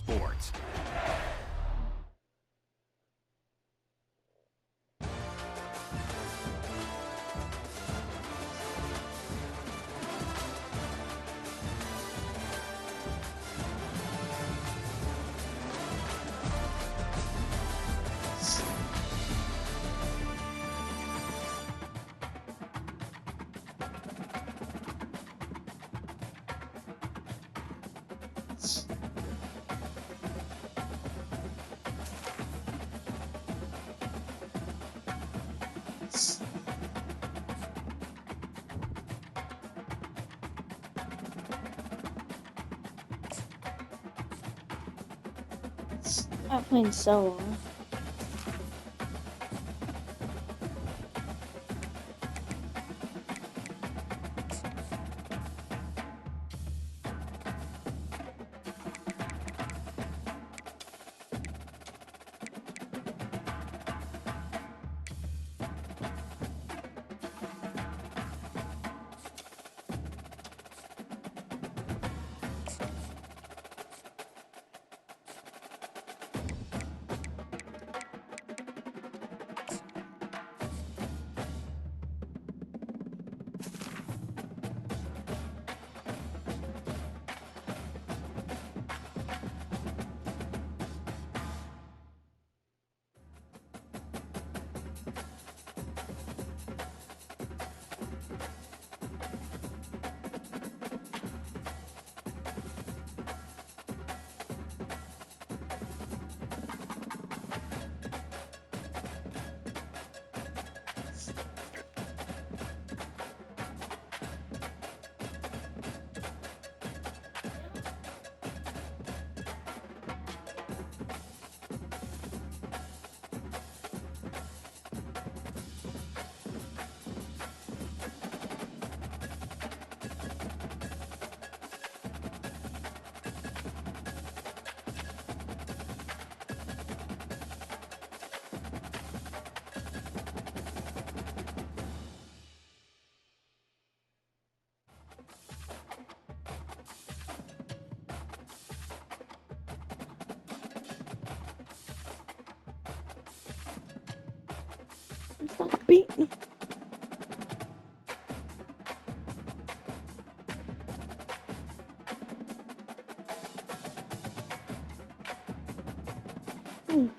sports. I played solo. Stop beating me. Mm.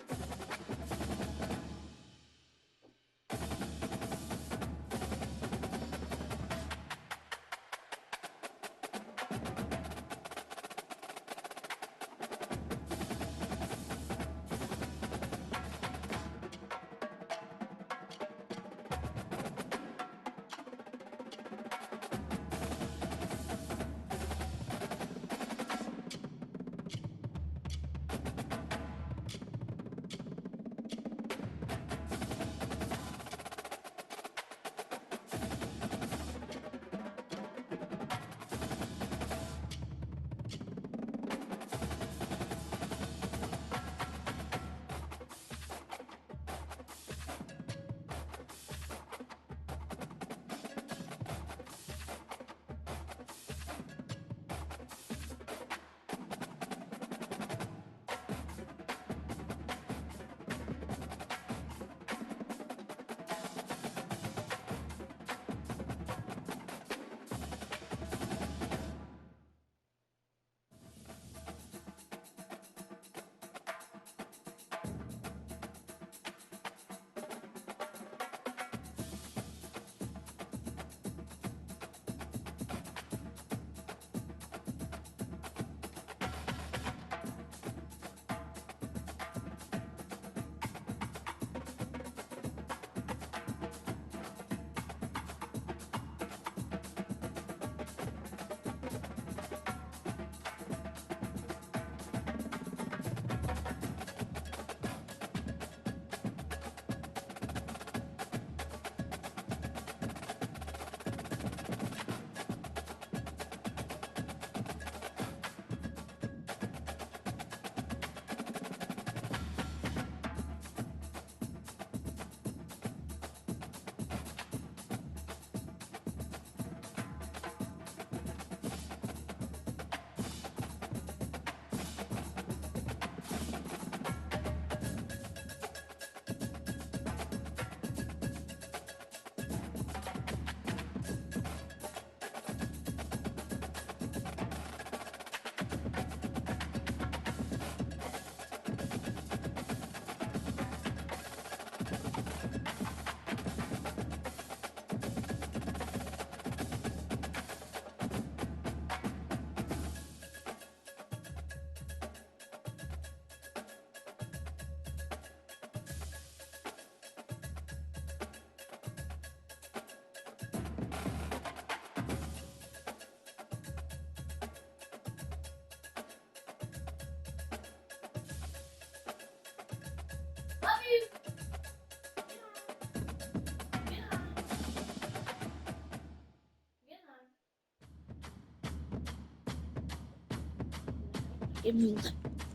Give me that.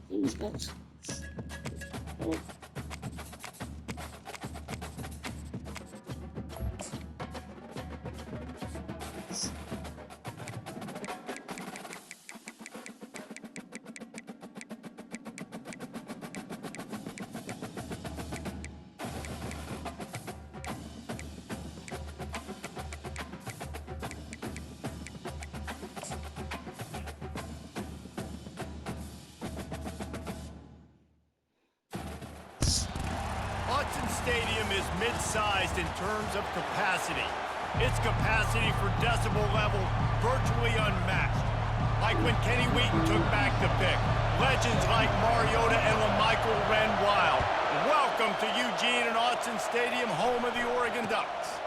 Give me that. Autzen Stadium is mid-sized in terms of capacity. Its capacity for decibel level virtually unmatched. Like when Kenny Wheaton took back the pick. Legends like Mariota and LaMichael ran wild. Welcome to Eugene and Autzen Stadium, home of the Oregon Ducks.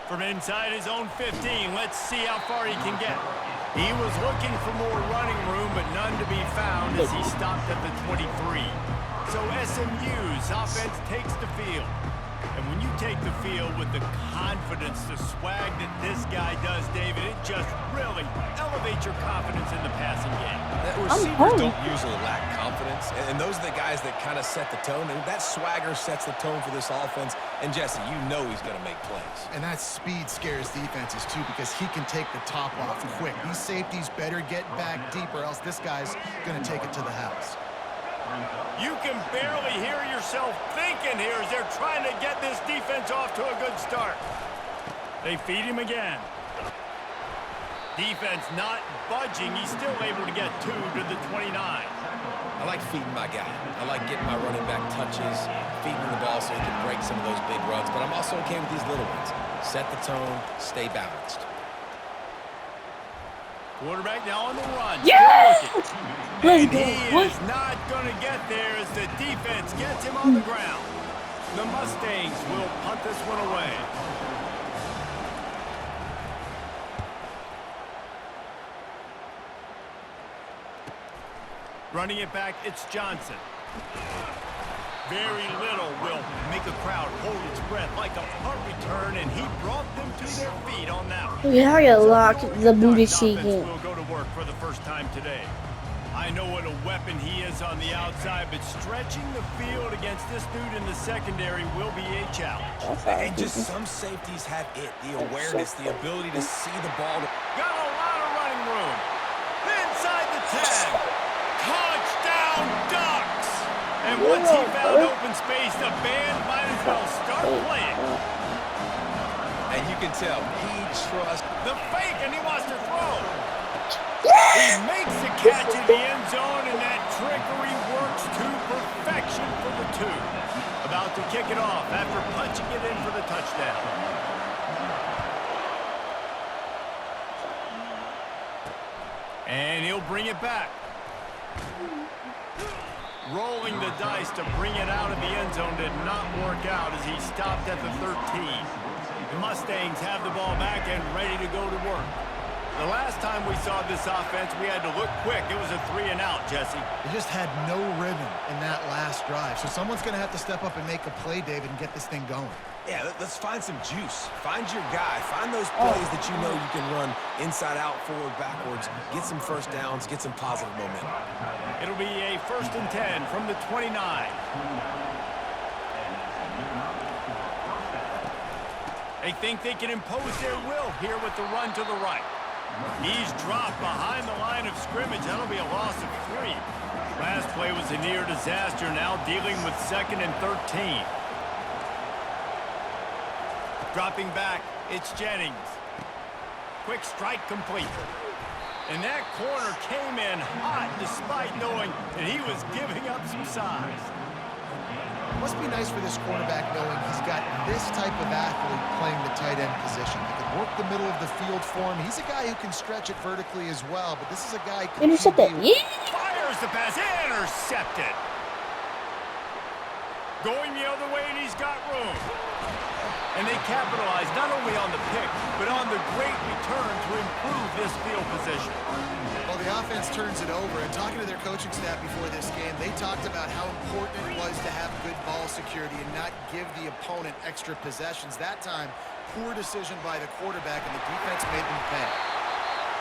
From inside his own 15, let's see how far he can get. He was looking for more running room, but none to be found as he stopped at the 23. So SMU's offense takes the field. And when you take the field with the confidence, the swag that this guy does, David, it just really elevates your confidence in the passing game. Receivers don't usually lack confidence, and those are the guys that kind of set the tone. And that swagger sets the tone for this offense. And Jesse, you know he's going to make plays. And that speed scares defenses, too, because he can take the top off quick. These safeties better get back deep, or else this guy's going to take it to the house. You can barely hear yourself thinking here as they're trying to get this defense off to a good start. They feed him again. Defense not budging. He's still able to get 2 to the 29. I like feeding my guy. I like getting my running back touches, feeding him the ball so he can break some of those big runs. But I'm also okay with these little ones. Set the tone, stay balanced. Quarterback now on the run. Yes! And he is not going to get there as the defense gets him on the ground. The Mustangs will punt this one away. Running it back, it's Johnson. Very little will make a crowd hold its breath like a punt return, and he brought them to their feet on that one. We have to lock the booty cheek in. Will go to work for the first time today. I know what a weapon he is on the outside, but stretching the field against this dude in the secondary will be a challenge. And just some safeties have it, the awareness, the ability to see the ball. Got a lot of running room. Inside the 10. Touchdown, Ducks! And once he found open space, the band might as well start playing. And you can tell he trusts the fake, and he wants to throw. He makes the catch in the end zone, and that trickery works to perfection for the 2. About to kick it off after punching it in for the touchdown. And he'll bring it back. Rolling the dice to bring it out of the end zone did not work out as he stopped at the 13. The Mustangs have the ball back and ready to go to work. The last time we saw this offense, we had to look quick. It was a 3-and-out, Jesse. They just had no rhythm in that last drive. So someone's going to have to step up and make a play, David, and get this thing going. Yeah, let's find some juice. Find your guy. Find those plays that you know you can run inside out, forward, backwards. Get some first downs. Get some positive momentum. It'll be a 1st and 10 from the 29. They think they can impose their will here with the run to the right. He's dropped behind the line of scrimmage. That'll be a loss of 3. Last play was a near disaster. Now dealing with 2nd and 13. Dropping back, it's Jennings. Quick strike complete. And that corner came in hot despite knowing that he was giving up some size. Must be nice for this quarterback knowing he's got this type of athlete playing the tight end position. He can work the middle of the field for him. He's a guy who can stretch it vertically as well, but this is a guy who intercepted. Yeah. Fires the pass, intercepted. Going the other way, and he's got room. And they capitalize not only on the pick, but on the great return to improve this field position. Well, the offense turns it over, and talking to their coaching staff before this game, they talked about how important it was to have good ball security and not give the opponent extra possessions. That time, poor decision by the quarterback, and the defense made them pay.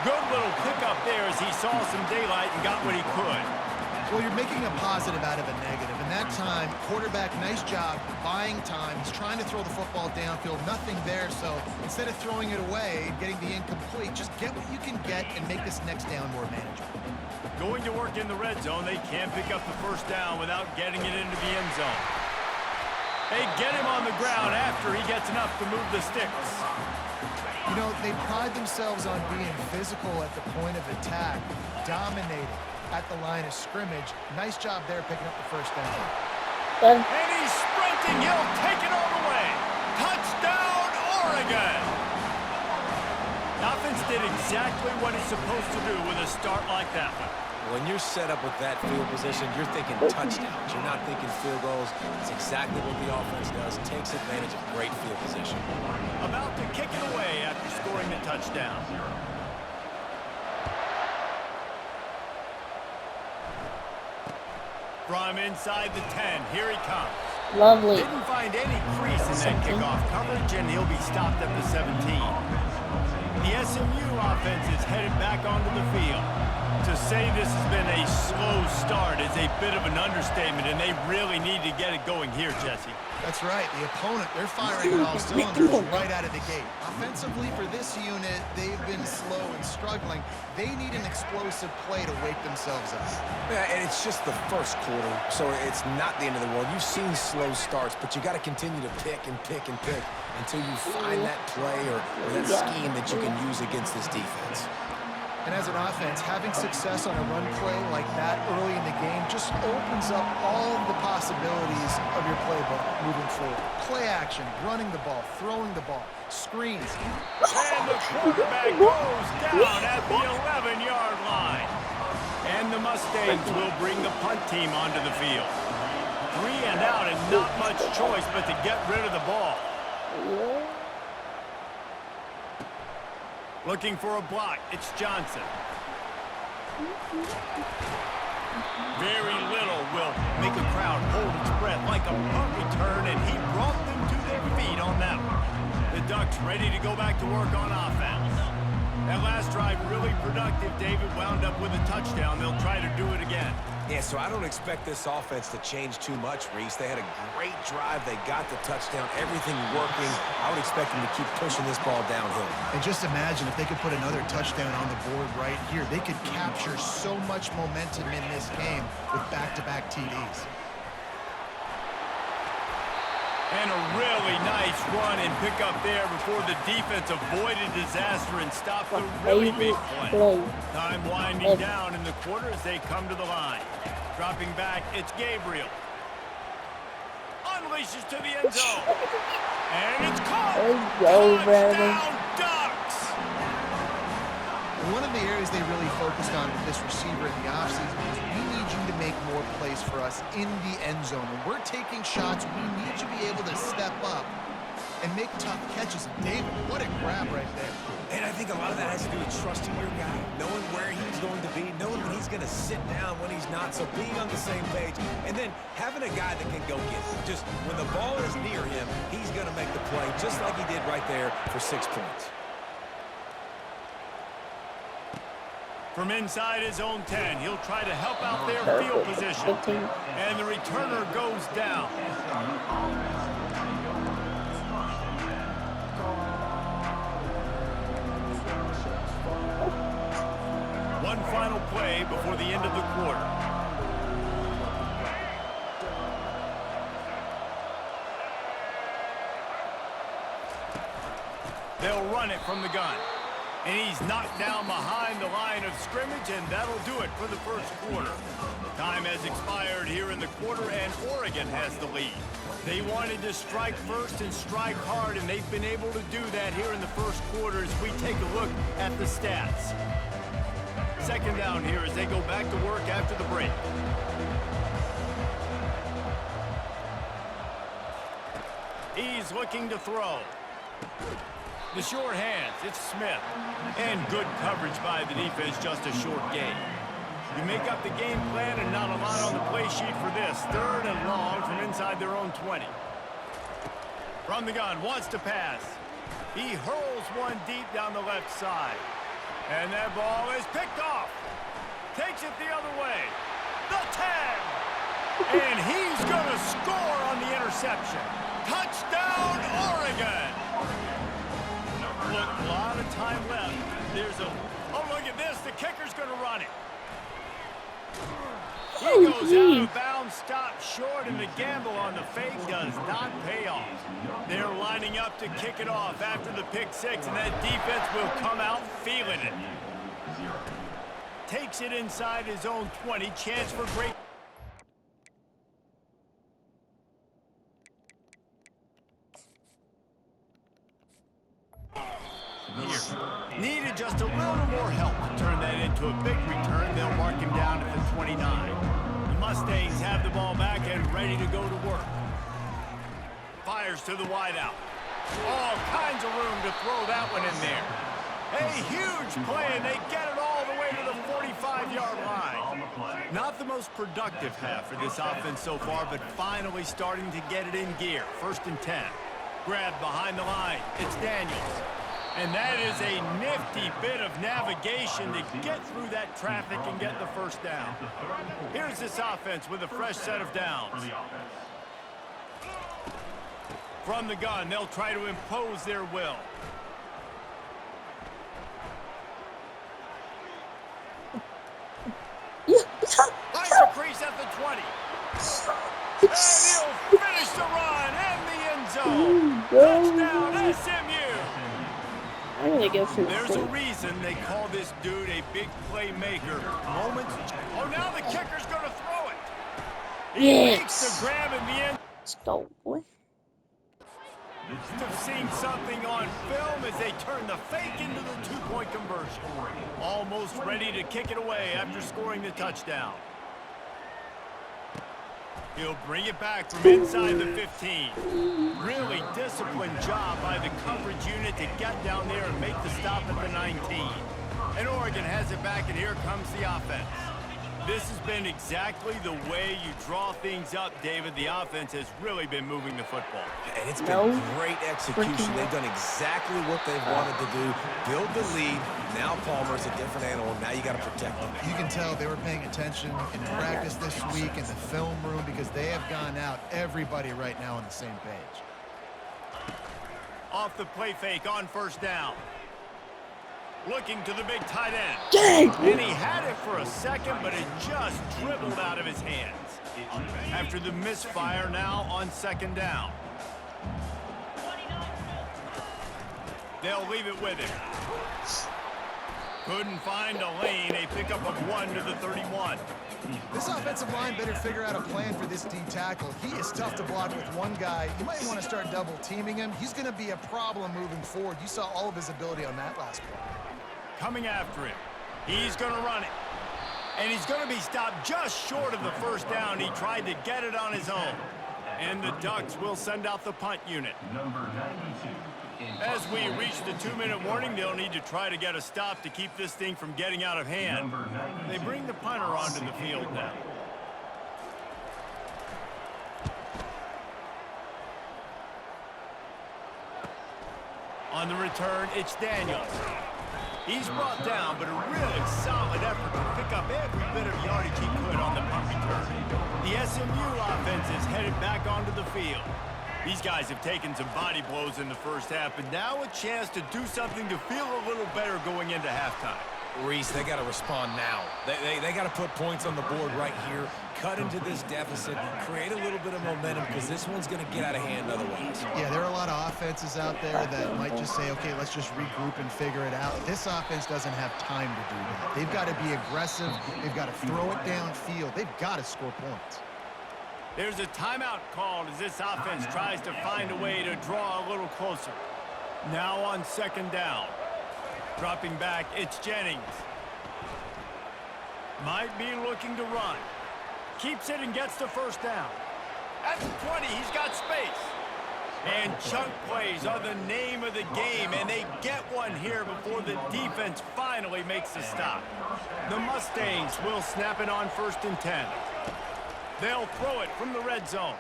Good little pickup there as he saw some daylight and got what he could. Well, you're making a positive out of a negative. And that time, quarterback, nice job buying time. He's trying to throw the football downfield. Nothing there. So instead of throwing it away and getting the incomplete, just get what you can get and make this next down more manageable. Going to work in the red zone, they can't pick up the first down without getting it into the end zone. They get him on the ground after he gets enough to move the sticks. You know, they pride themselves on being physical at the point of attack, dominating at the line of scrimmage. Nice job there picking up the first down. Done. And he's sprinting. He'll take it all the way. Touchdown, Oregon. The offense did exactly what it's supposed to do with a start like that one. When you're set up with that field position, you're thinking touchdowns. You're not thinking field goals. It's exactly what the offense does. Takes advantage of great field position. About to kick it away after scoring the touchdown. From inside the 10, here he comes. Lovely. Didn't find any crease in that kickoff coverage, and he'll be stopped at the 17. The SMU offense is headed back onto the field. To say this has been a slow start is a bit of an understatement, and they really need to get it going here, Jesse. That's right. The opponent, they're firing on all cylinders right out of the gate. Offensively, for this unit, they've been slow and struggling. They need an explosive play to wake themselves up. Yeah, and it's just the first quarter, so it's not the end of the world. You've seen slow starts, but you got to continue to pick and pick and pick until you find that play or that scheme that you can use against this defense. And as an offense, having success on a run play like that early in the game just opens up all of the possibilities of your playbook moving forward. Play action, running the ball, throwing the ball, screens. And the quarterback goes down at the 11-yard line. And the Mustangs will bring the punt team onto the field. 3 and out and not much choice but to get rid of the ball. Looking for a block, it's Johnson. Very little will make a crowd hold its breath like a punt return, and he brought them to their feet on that one. The Ducks ready to go back to work on offense. That last drive really productive. David wound up with a touchdown. They'll try to do it again. Yeah, so I don't expect this offense to change too much, Reese. They had a great drive. They got the touchdown. Everything working. I would expect them to keep pushing this ball downhill. And just imagine if they could put another touchdown on the board right here. They could capture so much momentum in this game with back-to-back TDs. And a really nice run and pick up there before the defense avoided disaster and stopped the really big play. Time winding down in the quarter as they come to the line. Dropping back, it's Gabriel. Unleashes to the end zone. And it's caught. Touchdown, Ducks! One of the areas they really focused on with this receiver in the offseason was we need you to make more plays for us in the end zone. When we're taking shots, we need you to be able to step up and make tough catches. And David, what a grab right there. And I think a lot of that has to do with trusting your guy, knowing where he's going to be, knowing when he's going to sit down, when he's not, so being on the same page, and then having a guy that can go get it. Just when the ball is near him, he's going to make the play, just like he did right there for 6 points. From inside his own 10, he'll try to help out their field position. And the returner goes down. One final play before the end of the quarter. They'll run it from the gun. And he's knocked down behind the line of scrimmage, and that'll do it for the first quarter. Time has expired here in the quarter, and Oregon has the lead. They wanted to strike first and strike hard, and they've been able to do that here in the first quarter as we take a look at the stats. Second down here as they go back to work after the break. He's looking to throw. The short hands, it's Smith. And good coverage by the defense, just a short gain. You make up the game plan and not a lot on the play sheet for this. 3rd and long from inside their own 20. From the gun, wants to pass. He hurls one deep down the left side. And that ball is picked off. Takes it the other way. the 10. And he's going to score on the interception. Touchdown, Oregon. Look, a lot of time left. Oh, look at this. The kicker's going to run it. He goes out of bounds, stopped short, and the gamble on the fake does not pay off. They're lining up to kick it off after the pick six, and that defense will come out feeling it. Takes it inside his own 20. Chance for great. Here. Needed just a little more help to turn that into a big return. They'll mark him down at the 29. The Mustangs have the ball back and ready to go to work. Fires to the wideout. All kinds of room to throw that one in there. A huge play, and they get it all the way to the 45-yard line. Not the most productive half for this offense so far, but finally starting to get it in gear. 1st and 10. Grabbed behind the line. It's Daniels. And that is a nifty bit of navigation to get through that traffic and get the first down. Here's this offense with a fresh set of downs. From the gun, they'll try to impose their will. Nice crease at the 20. And he'll finish the run and the end zone. Touchdown, SMU. I'm gonna go for There's a reason they call this dude a big playmaker. Moments. Oh, now the kicker's going to throw it. He makes the grab in the end. Stole, boy. Have seen something on film as they turn the fake into the two-point conversion. Almost ready to kick it away after scoring the touchdown. He'll bring it back from inside the 15. Really disciplined job by the coverage unit to get down there and make the stop at the 19. And Oregon has it back, and here comes the offense. This has been exactly the way you draw things up, David. The offense has really been moving the football. And it's been great execution. They've done exactly what they've wanted to do. Build the lead. Now Palmer's a different animal. Now you got to protect them. You can tell they were paying attention in practice this week in the film room because they have gone out, everybody right now on the same page. Off the play fake on 1st down. Looking to the big tight end. Dang. And he had it for a second, but it just dribbled out of his hands. After the misfire, now on 2nd down. They'll leave it with him. Couldn't find a lane. A pickup of 1 to the 31. This offensive line better figure out a plan for this D tackle. He is tough to block with one guy. You might want to start double teaming him. He's going to be a problem moving forward. You saw all of his ability on that last play. Coming after him. He's going to run it. And he's going to be stopped just short of the 1st down. He tried to get it on his own. And the Ducks will send out the punt unit. As we reach the 2-minute warning, they'll need to try to get a stop to keep this thing from getting out of hand. They bring the punter onto the field now. On the return, it's Daniels. He's brought down, but a really solid effort to pick up every bit of yardage he could on the punt return. The SMU offense is headed back onto the field. These guys have taken some body blows in the 1st half, but now a chance to do something to feel a little better going into halftime. Reese, they got to respond now. They got to put points on the board right here, cut into this deficit, create a little bit of momentum, because this one's going to get out of hand otherwise. Yeah, there are a lot of offenses out there that might just say, okay, let's just regroup and figure it out. This offense doesn't have time to do that. They've got to be aggressive. They've got to throw it downfield. They've got to score points. There's a timeout called as this offense tries to find a way to draw a little closer. Now on 2nd down. Dropping back, it's Jennings. Might be looking to run. Keeps it and gets the 1st down. At the 20, he's got space. And chunk plays are the name of the game, and they get one here before the defense finally makes the stop. The Mustangs will snap it on 1st and 10. They'll throw it from the red zone.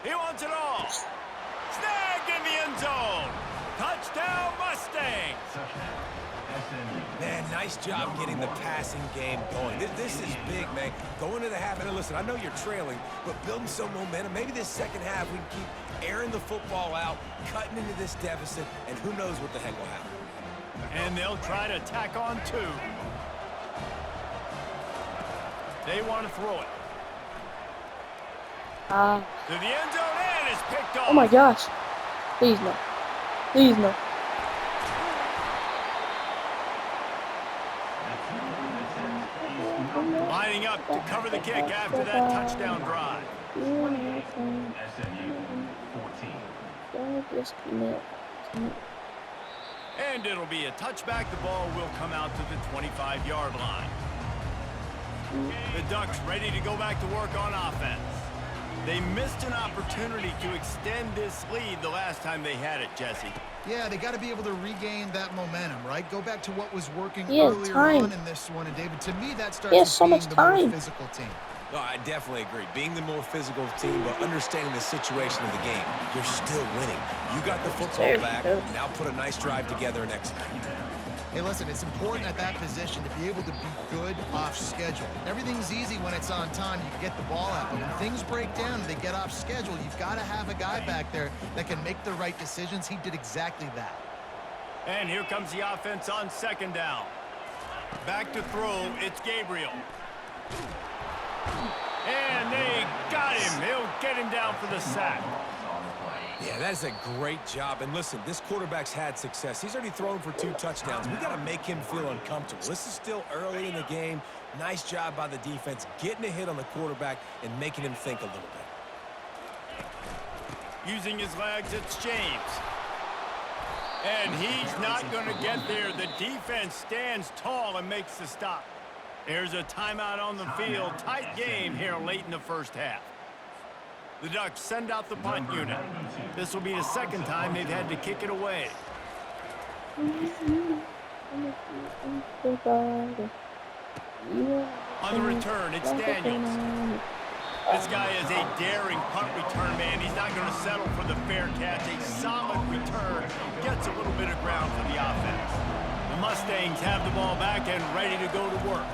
He wants it all. Snagged in the end zone. Touchdown, Mustangs. Man, nice job getting the passing game going. This is big, man. Going to the half, and listen, I know you're trailing, but building some momentum. Maybe this second half we can keep airing the football out, cutting into this deficit, and who knows what the heck will happen. And they'll try to tack on 2. They want to throw it. To the end zone, and it's picked off. Oh my gosh. Please no. Please no. Lining up to cover the kick after that touchdown drive. And it'll be a touchback. The ball will come out to the 25-yard line. The Ducks ready to go back to work on offense. They missed an opportunity to extend this lead the last time they had it, Jesse. Yeah, they got to be able to regain that momentum, right? Go back to what was working Yeah, earlier time. on in this one. And David, to me, that starts Yeah, with so being much the time. more physical team. No, I definitely agree. Being the more physical team, but understanding the situation of the game, you're still winning. You got the football back. Now put a nice drive together and execute. Hey, listen, it's important at that position to be able to be good off schedule. Everything's easy when it's on time. You can get the ball out. But when things break down and they get off schedule, you've got to have a guy back there that can make the right decisions. He did exactly that. And here comes the offense on second down. Back to throw, it's Gabriel. And they got him. He'll get him down for the sack. Yeah, that is a great job. And listen, this quarterback's had success. He's already thrown for 2 touchdowns. We got to make him feel uncomfortable. This is still early in the game. Nice job by the defense, getting a hit on the quarterback and making him think a little bit. Using his legs, it's James. And he's not going to get there. The defense stands tall and makes the stop. There's a timeout on the field. Tight game here late in the first half. The Ducks send out the punt unit. This will be the second time they've had to kick it away. On the return, it's Daniels. This guy is a daring punt return man. He's not going to settle for the fair catch. A solid return. Gets a little bit of ground for the offense. The Mustangs have the ball back and ready to go to work.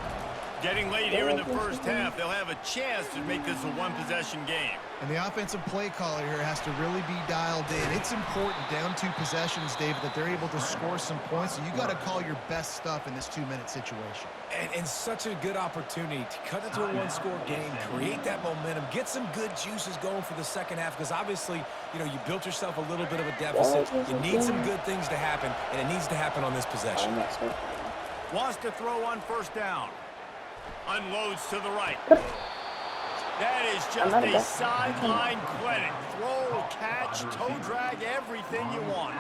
Getting late here in the first half, they'll have a chance to make this a one-possession game. And the offensive play caller here has to really be dialed in. It's important down 2 possessions, David, that they're able to score some points. So you got to call your best stuff in this 2-minute situation. And such a good opportunity to cut it to a 1-score game, create that momentum, get some good juices going for the second half, because obviously, you know, you built yourself a little bit of a deficit. You need some good things to happen, and it needs to happen on this possession. Wants to throw on first down. Unloads to the right. That is just a sideline clinic. Throw, catch, toe drag, everything you want.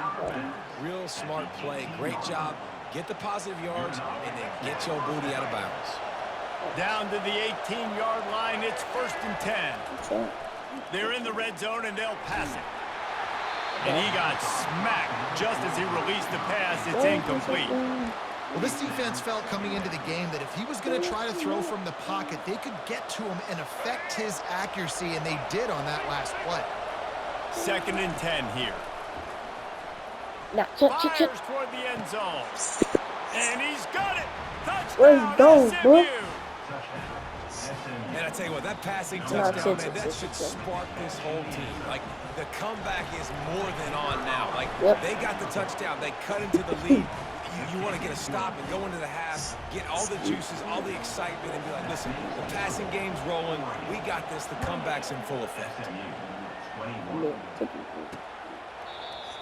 Real smart play. Great job. Get the positive yards, and then get your booty out of bounds. Down to the 18-yard line, it's 1st and 10. They're in the red zone, and they'll pass it. And he got smacked just as he released the pass. It's incomplete. Well, this defense felt coming into the game that if he was going to try to throw from the pocket, they could get to him and affect his accuracy, and they did on that last play. 2nd and 10 here. Fires toward the end zone. And he's got it. Touchdown, SMU. And I tell you what, that passing touchdown, man, that should spark this whole team. Like, the comeback is more than on now. Like, they got the touchdown. They cut into the lead. You want to get a stop and go into the half, get all the juices, all the excitement, and be like, listen, the passing game's rolling. We got this. The comeback's in full effect.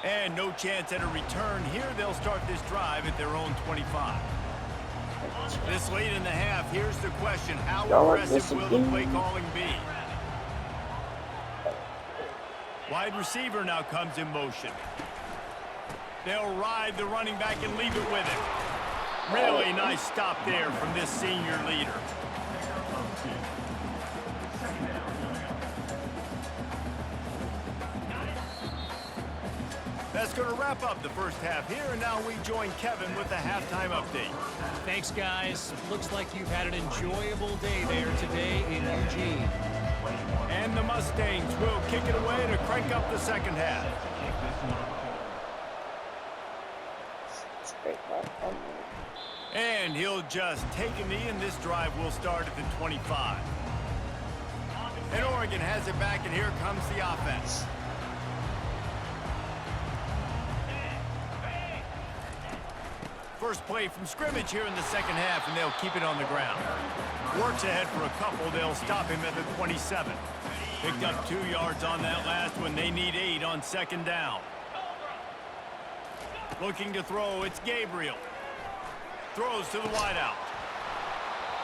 And no chance at a return. Here they'll start this drive at their own 25. This late in the half, here's the question. How aggressive will the play calling be? Wide receiver now comes in motion. They'll ride the running back and leave it with him. Really nice stop there from this senior leader. That's going to wrap up the first half here, and now we join Kevin with the halftime update. Thanks, guys. Looks like you've had an enjoyable day there today in Eugene. And the Mustangs will kick it away to crank up the second half. Straight up. And he'll just take a knee, and this drive will start at the 25. And Oregon has it back, and here comes the offense. First play from scrimmage here in the second half, and they'll keep it on the ground. Works ahead for a couple. They'll stop him at the 27. Picked up 2 yards on that last one. They need 8 on second down. Looking to throw, it's Gabriel. Throws to the wideout.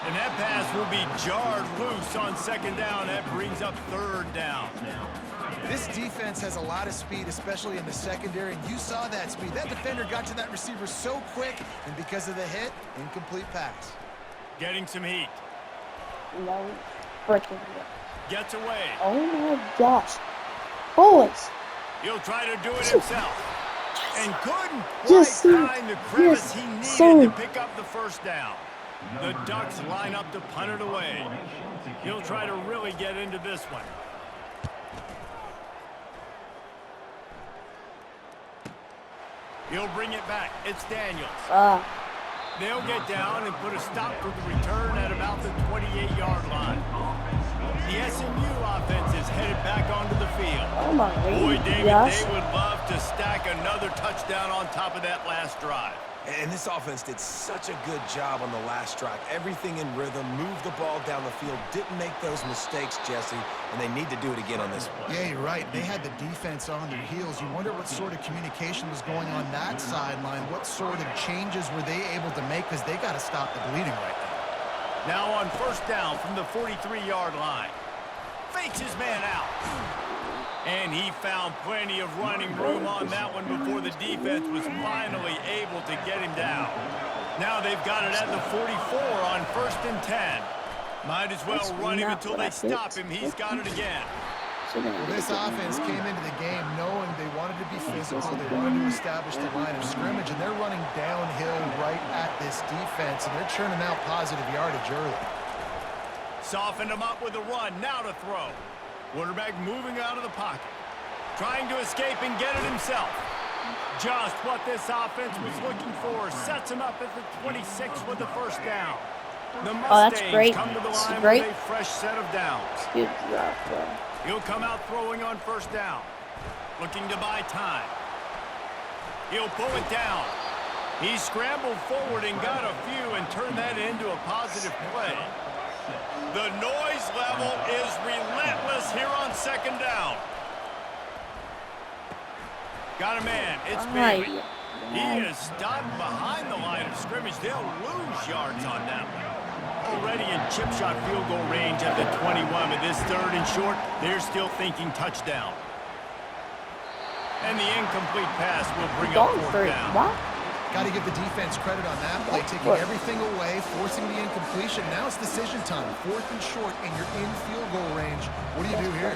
And that pass will be jarred loose on second down. That brings up third down. This defense has a lot of speed, especially in the secondary, and you saw that speed. That defender got to that receiver so quick, and because of the hit, incomplete pass. Getting some heat. No freaking way. Gets away. Oh my gosh. Boys. He'll try to do it himself. And couldn't Yes, quite sir. find the crevice Yes, he needed sir. to pick up the first down. The Ducks line up to punt it away. He'll try to really get into this one. He'll bring it back. It's Daniels. They'll get down and put a stop for the return at about the 28-yard line. The SMU offense is headed back onto the field. Oh my Boy, David, gosh. they would love to stack another touchdown on top of that last drive. And this offense did such a good job on the last drive. Everything in rhythm, moved the ball down the field, didn't make those mistakes, Jesse, and they need to do it again on this one. Yeah, you're right. They had the defense on their heels. You wonder what sort of communication was going on that sideline. What sort of changes were they able to make, because they got to stop the bleeding right now. Now on first down from the 43-yard line. Fakes his man out. And he found plenty of running room on that one before the defense was finally able to get him down. Now they've got it at the 44 on 1st and 10. Might as well run him until they stop him. He's got it again. Well, this offense came into the game knowing they wanted to be physical, they wanted to establish the line of scrimmage, and they're running downhill right at this defense, and they're churning out positive yardage early. Softened him up with a run. Now to throw. Quarterback moving out of the pocket. Trying to escape and get it himself. Just what this offense was looking for. Sets him up at the 26 with the first down. The that's Mustangs great. come to the line Great. with a fresh set of downs. Good job, bro. He'll come out throwing on first down. Looking to buy time. He'll pull it down. He scrambled forward and got a few and turned that into a positive play. The noise level is relentless here on second down. Got a man. It's Bailey. He is stopped behind the line of scrimmage. They'll lose yards on that one. Already in chip shot field goal range at the 21. With this 3rd and short, they're still thinking touchdown. And the incomplete pass will bring up fourth down. What? Got to give the defense credit on that play, taking everything away, forcing the incompletion. Now it's decision time. 4th and short, and you're in field goal range. What do you do here?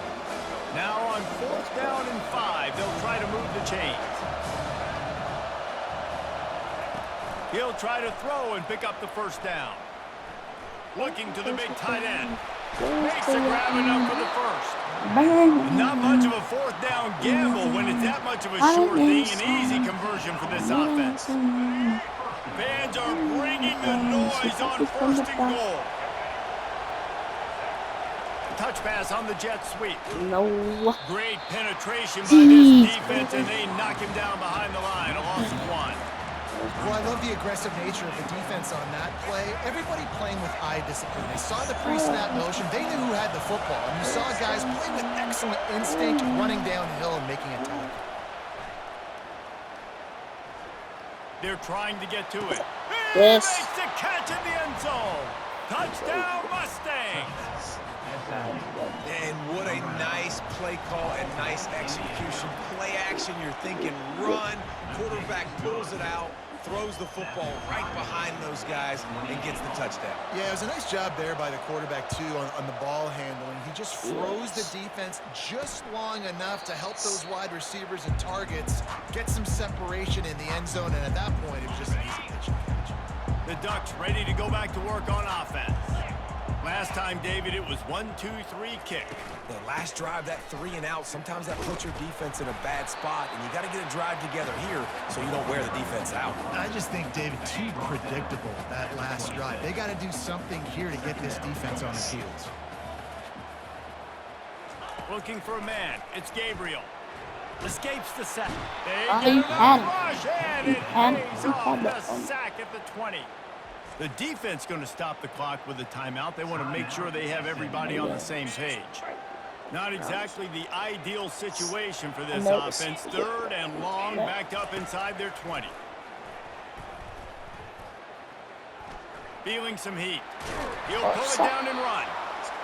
Now on 4th down and 5, they'll try to move the chains. He'll try to throw and pick up the first down. Looking to the big tight end. Makes a grab enough for the first. Not much of a 4th down gamble when it's that much of a sure thing. An easy conversion for this offense. Fans are bringing the noise on 1st and goal. Touch pass on the jet sweep. No. Great penetration by this defense, and they knock him down behind the line. A loss of 1. Well, I love the aggressive nature of the defense on that play. Everybody playing with eye discipline. They saw the pre-snap motion. They knew who had the football. And you saw guys play with excellent instinct, running downhill and making a tackle. They're trying to get to it. Yes. He makes the catch in the end zone. Touchdown, Mustangs. And what a nice play call and nice execution. Play action, you're thinking run. Quarterback pulls it out, throws the football right behind those guys, and gets the touchdown. Yeah, it was a nice job there by the quarterback, too, on the ball handling. He just froze the defense just long enough to help those wide receivers and targets get some separation in the end zone, and at that point, it was just an easy pitch and catch. The Ducks ready to go back to work on offense. Last time, David, it was 1-2-3 kick. The last drive, that 3 and out, sometimes that puts your defense in a bad spot, and you got to get a drive together here so you don't wear the defense out. I just think, David, too predictable, that last drive. They got to do something here to get this defense on its heels. Looking for a man. It's Gabriel. Escapes the sack. He had it. Rush, and He it had it. pays He off had the that one. sack at the 20. The defense going to stop the clock with a timeout. They want to make sure they have everybody on the same page. Not exactly the ideal situation for this offense. 3rd and long, backed up inside their 20. Feeling some heat. He'll pull it down and run.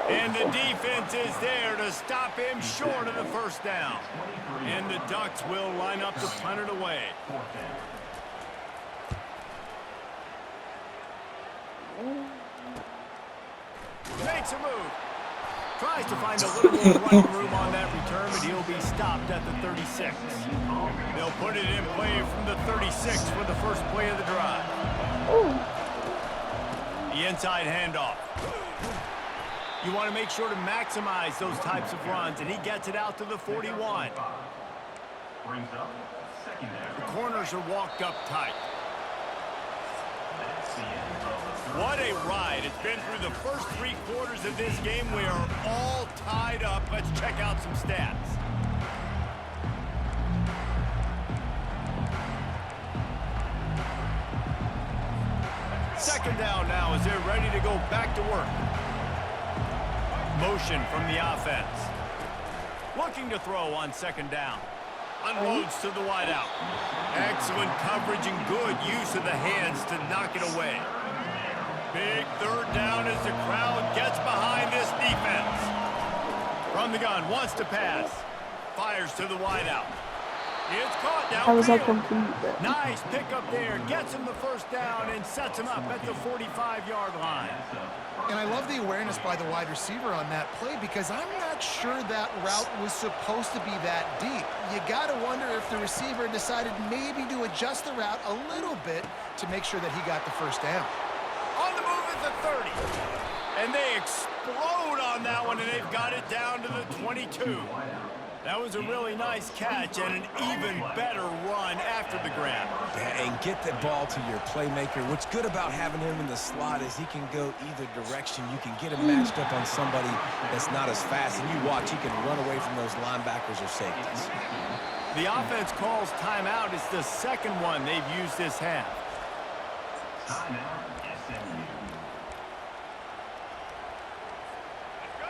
And the defense is there to stop him short of the first down. And the Ducks will line up to punt it away. Makes a move. Tries to find a little more running room on that return, but he'll be stopped at the 36. They'll put it in play from the 36 for the first play of the drive. The inside handoff. You want to make sure to maximize those types of runs, and he gets it out to the 41. The corners are walked up tight. What a ride. It's been through the first 3 quarters of this game. We are all tied up. Let's check out some stats. Second down now as they're ready to go back to work. Motion from the offense. Looking to throw on second down. Unloads to the wideout. Excellent coverage and good use of the hands to knock it away. Big 3rd down as the crowd gets behind this defense. From the gun, wants to pass. Fires to the wideout. It's caught down. How was that complete? Nice pickup there. Gets him the first down and sets him up at the 45-yard line. And I love the awareness by the wide receiver on that play because I'm not sure that route was supposed to be that deep. You got to wonder if the receiver decided maybe to adjust the route a little bit to make sure that he got the first down. On the move at the 30. And they explode on that one, and they've got it down to the 22. That was a really nice catch and an even better run after the grab. Yeah, and get the ball to your playmaker. What's good about having him in the slot is he can go either direction. You can get him matched up on somebody that's not as fast, and you watch, he can run away from those linebackers or safeties. The offense calls timeout. It's the second one they've used this half.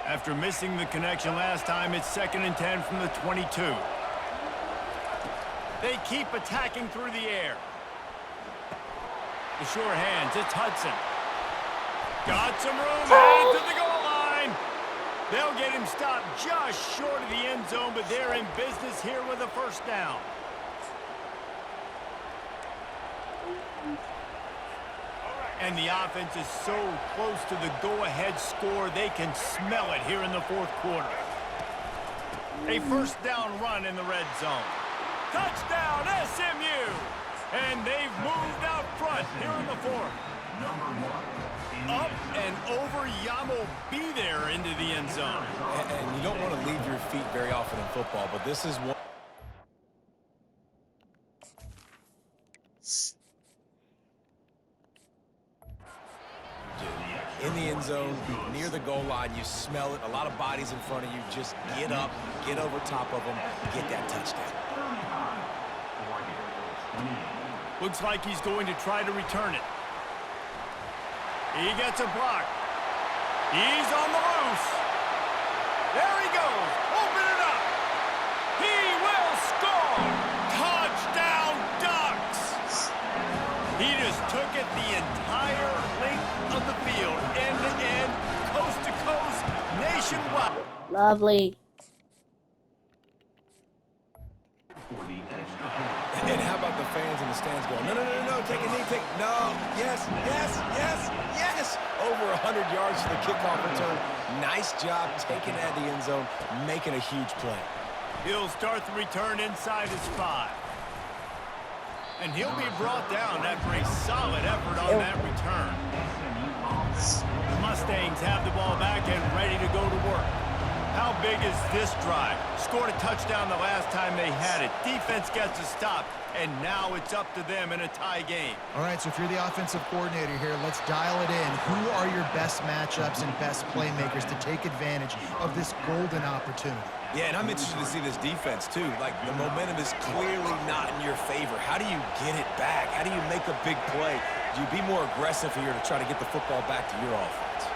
After missing the connection last time, it's 2nd and 10 from the 22. They keep attacking through the air. The sure hands, it's Hudson. Got some room, headed to the goal line. They'll get him stopped just short of the end zone, but they're in business here with a first down. And the offense is so close to the go-ahead score, they can smell it here in the 4th quarter. A first down run in the red zone. Touchdown, SMU! And they've moved out front here in the 4th. Up and over, Yamo be there into the end zone. And you don't want to leave your feet very often in football, but this is one. In the end zone, near the goal line, you smell it. A lot of bodies in front of you. Just get up, get over top of them, get that touchdown. Looks like he's going to try to return it. He gets a block. He's on the loose. There he goes. Open it up. He will score. Touchdown, Ducks. He just took it the entire length of the field, end to end, coast to coast, nationwide. Lovely. And how about the fans in the stands going, no, no, no, no, take a knee, no, yes, yes, yes, yes. Over 100 yards to the kickoff return. Nice job taking it at the end zone, making a huge play. He'll start the return inside his 5. And he'll be brought down after a solid effort on that return. The Mustangs have the ball is this drive? Scored a touchdown the last time they had it. Defense gets a stop, and now it's up to them in a tie game. All right, so if you're the offensive coordinator here, let's dial it in. Who are your best matchups and best playmakers to take advantage of this golden opportunity? Yeah, and I'm interested to see this defense, too. Like, the momentum is clearly not in your favor. How do you get it back? How do you make a big play? Do you be more aggressive here to try to get the football back to your offense?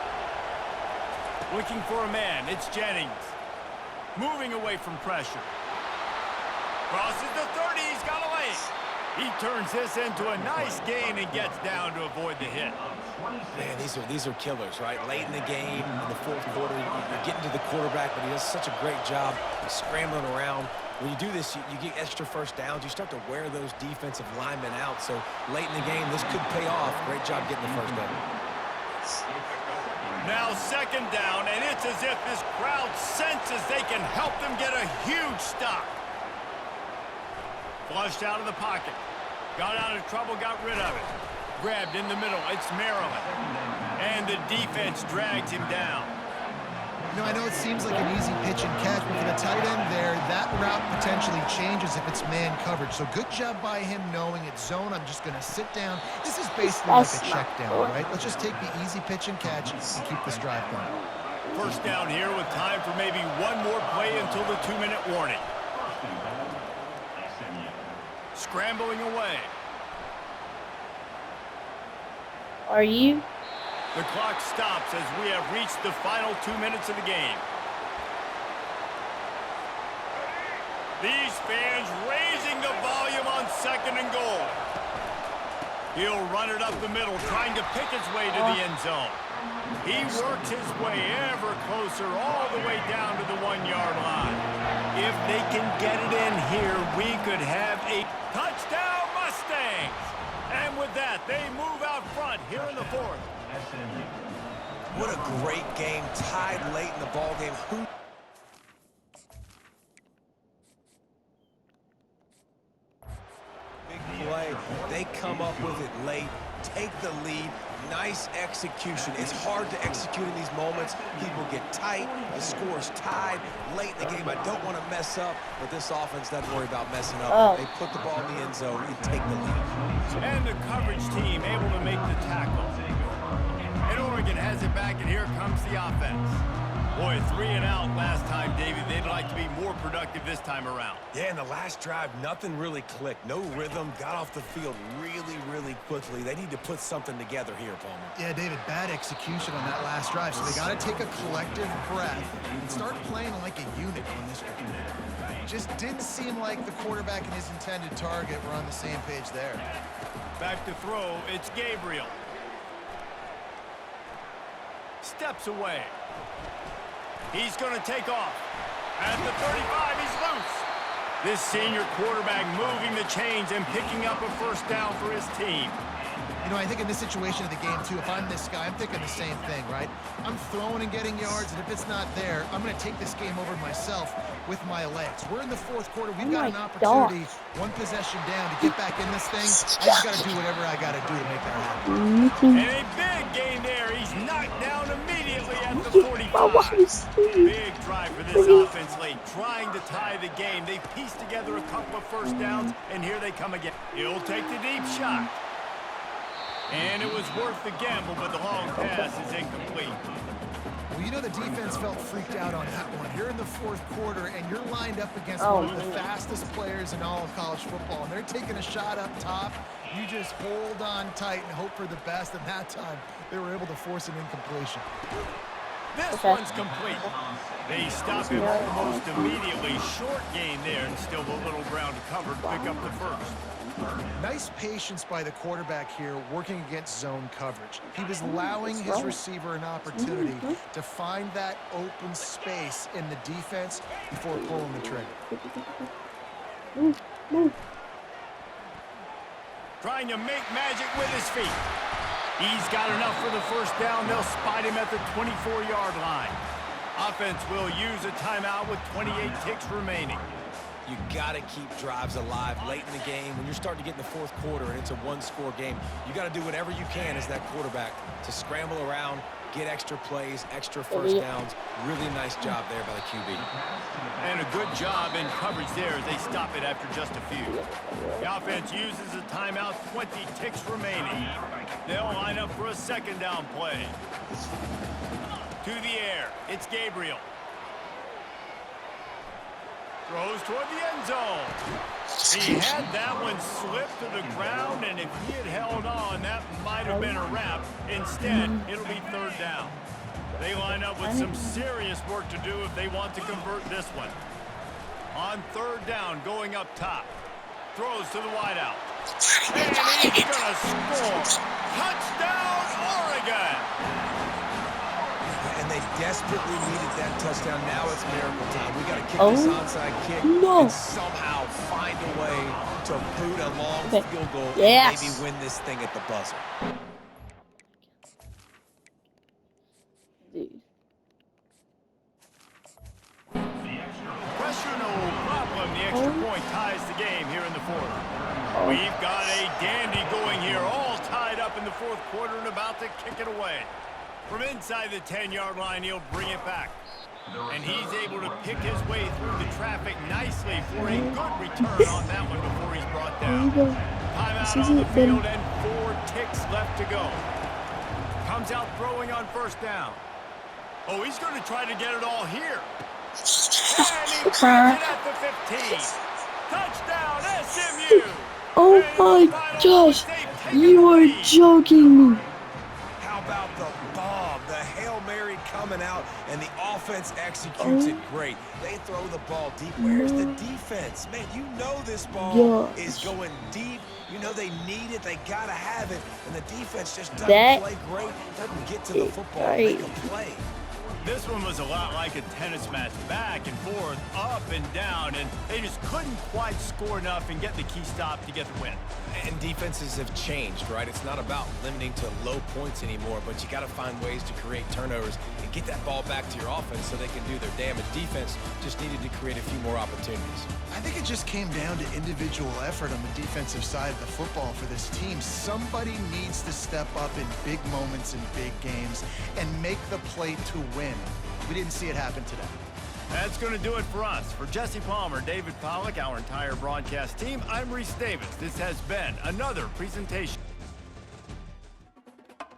Looking for a man, it's Jennings. Moving away from pressure. Crosses the 30, he's got a lane. He turns this into a nice gain and gets down to avoid the hit. Man, these are killers, right? Late in the game, in the fourth quarter, you're getting to the quarterback, but he does such a great job scrambling around. When you do this, you get extra first downs. You start to wear those defensive linemen out. So late in the game, this could pay off. Great job getting the first down. Now second down, and it's as if this crowd senses they can help them get a huge stop. Flushed out of the pocket. Got out of trouble, got rid of it. Grabbed in the middle, it's Maryland. And the defense drags him down. You know, I know it seems like an easy pitch and catch, but for the tight end there, that route potentially changes if it's man coverage. So good job by him knowing it's zone. I'm just going to sit down. This is basically like a check down, right? Let's just take the easy pitch and catch and keep this drive going. First down here with time for maybe one more play until the 2-minute warning. Scrambling away. Are you? The clock stops as we have reached the final 2 minutes of the game. These fans raising the volume on second and goal. He'll run it up the middle, trying to pick his way to the end zone. He works his way ever closer all the way down to the 1-yard line. If they can get it in here, we could have a touchdown Mustangs. And with that, they move out front here in the fourth. What a great game, tied late in the ball game. Big play. They come up with it late, take the lead. Nice execution. It's hard to execute in these moments. People get tight. The score's tied late in the game. I don't want to mess up, but this offense doesn't worry about messing up. They put the ball in the end zone and take the lead. And the coverage team able to make the tackle. And Oregon has it back, and here comes the offense. Boy, 3 and out last time, Davey. They'd like to be more productive this time around. Yeah, in the last drive, nothing really clicked. No rhythm, got off the field really quickly. They need to put something together here, Palmer. Yeah, David, bad execution on that last drive. So they got to take a collective breath and start playing like a unit on this one. Just didn't seem like the quarterback and his intended target were on the same page there. Back to throw, it's Gabriel. Steps away. He's going to take off. At the 35, he's loose. This senior quarterback moving the chains and picking up a first down for his team. You know, I think in this situation of the game, too, if I'm this guy, I'm thinking the same thing, right? I'm throwing and getting yards, and if it's not there, I'm going to take this game over myself with my legs. We're in the fourth quarter. We've got an opportunity, one possession down, to get back in this thing. I just got to do whatever I got to do to make that happen. And a big gain there. He's knocked down immediately at the 45. Big drive for this offense late, trying to tie the game. They've pieced together a couple of first downs, and here they come again. He'll take the deep shot. And it was worth the gamble, but the long pass is incomplete. Well, you know the defense felt freaked out on that one. You're in the fourth quarter, and you're lined up against one of the fastest players in all of college football, and they're taking a shot up top. You just hold on tight and hope for the best, and that time they were able to force an incompletion. This one's complete. They stop him almost immediately. Short gain there, and still a little ground to cover to pick up the first. Nice patience by the quarterback here, working against zone coverage. He was allowing his receiver an opportunity to find that open space in the defense before pulling the trigger. Trying to make magic with his feet. He's got enough for the first down. They'll spot him at the 24-yard line. Offense will use a timeout with 28 ticks remaining. You got to keep drives alive late in the game. When you're starting to get in the fourth quarter and it's a one-score game, you got to do whatever you can as that quarterback to scramble around, get extra plays, extra first downs. Really nice job there by the QB. And a good job in coverage there as they stop it after just a few. The offense uses a timeout, 20 ticks remaining. They'll line up for a second down play. To the air, it's Gabriel. Throws toward the end zone. He had that one slip to the ground, and if he had held on, that might have been a wrap. Instead, it'll be third down. They line up with some serious work to do if they want to convert this one. On third down, going up top. Throws to the wideout. And he's going to score. Touchdown, Oregon! And they desperately needed that touchdown. Now it's miracle time. We got to kick this onside kick and somehow find a way to boot a long field goal and maybe win this thing at the buzzer. Pressure, no problem. The extra point ties the game here in the fourth. We've got a dandy going here, all tied up in the fourth quarter and about to kick it away. From inside the 10-yard line, he'll bring it back. And he's able to pick his way through the traffic nicely for a good return on that one before he's brought down. Timeout on the field and 4 ticks left to go. Comes out throwing on first down. Oh, he's going to try to get it all here. And he grabs it at the 15. Touchdown, SMU! Oh my gosh, you are joking me. How about the bomb? The Hail Mary coming out, and the offense executes it great. They throw the ball deep. Where's the defense? Man, you know this ball is going deep. You know they need it. They got to have it. And the defense just doesn't play great. Doesn't get to the football and make a play. This one was a lot like a tennis match, back and forth, up and down, and they just couldn't quite score enough and get the key stop to get the win. And defenses have changed, right? It's not about limiting to low points anymore, but you got to find ways to create turnovers and get that ball back to your offense so they can do their damage. Defense just needed to create a few more opportunities. I think it just came down to individual effort on the defensive side of the football for this team. Somebody needs to step up in big moments in big games and make the play to win. We didn't see it happen today. That's going to do it for us. For Jesse Palmer, David Pollack, our entire broadcast team, I'm Reese Davis. This has been another presentation.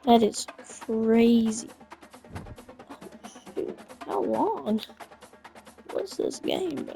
That is crazy. Oh, shoot. How long was this game?